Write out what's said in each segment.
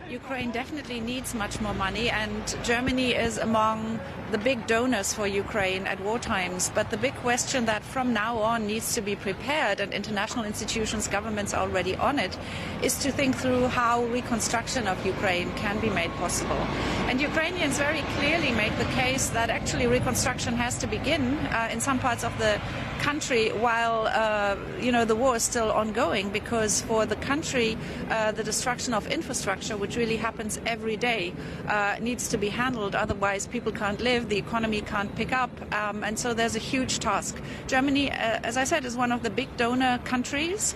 Ukraine definitely needs much more money, and Germany is among the big donors for Ukraine at war times. But the big question that from now on needs to be prepared, and international institutions, governments are already on it, is to think through how reconstruction of Ukraine can be made possible. And Ukrainians very clearly make the case that actually reconstruction has to begin in some parts of the country while the war is still ongoing, because for the country the destruction of infrastructure, which really happens every day, needs to be handled. Otherwise people can't live, the economy can't pick up, and so there's a huge task. Germany, as I said, is one of the big donor countries.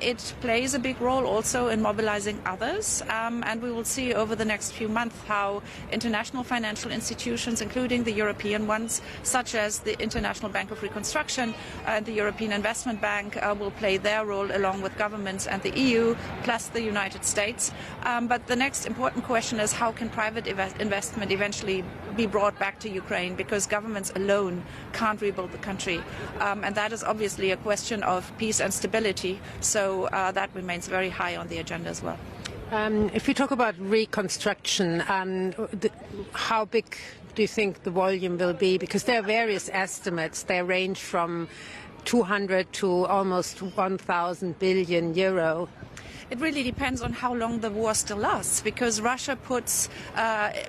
It plays a big role also in mobilizing others, and we will see over the next few months how international financial institutions, including the European ones, such as the International Bank of Reconstruction and the European Investment Bank, will play their role along with governments and the EU, plus the United States. But the next important question is how can private investment eventually be brought back to Ukraine, because governments alone can't rebuild the country. And that is obviously a question of peace and stability, so that remains very high on the agenda as well. If we talk about reconstruction, how big do you think the volume will be? Because there are various estimates. They range from 200 to almost 1,000 billion euro. It really depends on how long the war still lasts, because Russia puts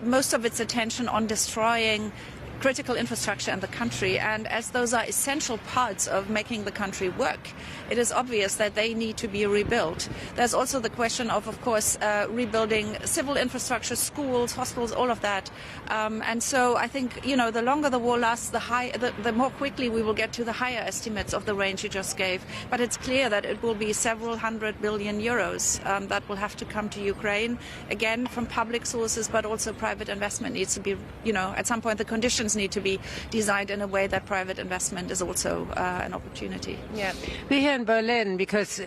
most of its attention on destroying critical infrastructure in the country, and as those are essential parts of making the country work, it is obvious that they need to be rebuilt. There's also the question of course, rebuilding civil infrastructure, schools, hospitals, all of that. And so I think, the longer the war lasts, the more quickly we will get to the higher estimates of the range you just gave. But it's clear that it will be several hundred billion euros that will have to come to Ukraine, again, from public sources, but also private investment needs to be, at some point the conditions need to be designed in a way that private investment is also an opportunity. Yeah, we're here in Berlin because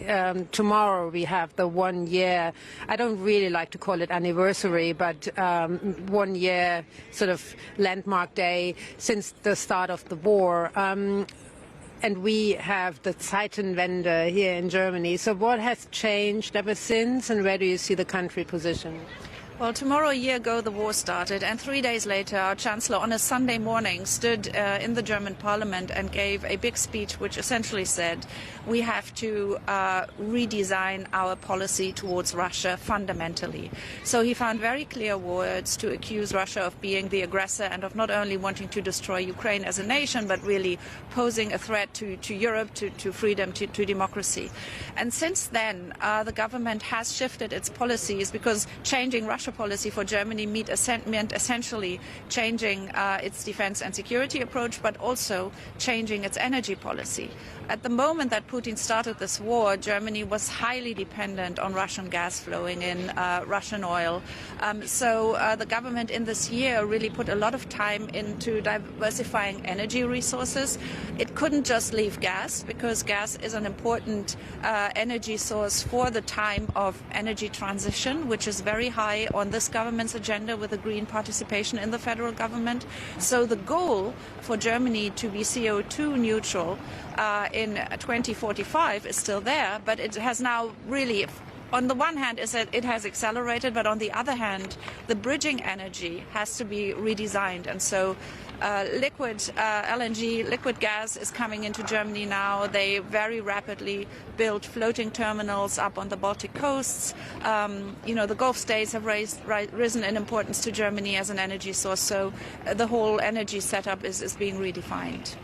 tomorrow we have the 1 year, I don't really like to call it anniversary, but 1 year sort of landmark day since the start of the war. And we have the Zeitenwende here in Germany. So what has changed ever since, and where do you see the country positioned? Well, tomorrow, a year ago, the war started, and 3 days later, our Chancellor, on a Sunday morning, stood in the German Parliament and gave a big speech which essentially said we have to redesign our policy towards Russia fundamentally. So he found very clear words to accuse Russia of being the aggressor and of not only wanting to destroy Ukraine as a nation, but really posing a threat to Europe, to freedom, to democracy. And since then, the government has shifted its policies, because changing Russia policy for Germany meant essentially changing its defense and security approach, but also changing its energy policy. At the moment that Putin started this war, Germany was highly dependent on Russian gas flowing in, Russian oil. So the government in this year really put a lot of time into diversifying energy resources. It couldn't just leave gas, because gas is an important energy source for the time of energy transition, which is very high on this government's agenda with a green participation in the federal government. So the goal for Germany to be CO2 neutral in 2045 is still there, but it has now really, on the one hand, is that it has accelerated, but on the other hand, the bridging energy has to be redesigned. And so liquid LNG, liquid gas is coming into Germany now. They very rapidly build floating terminals up on the Baltic coasts. The Gulf states have risen in importance to Germany as an energy source. So the whole energy setup is being redefined.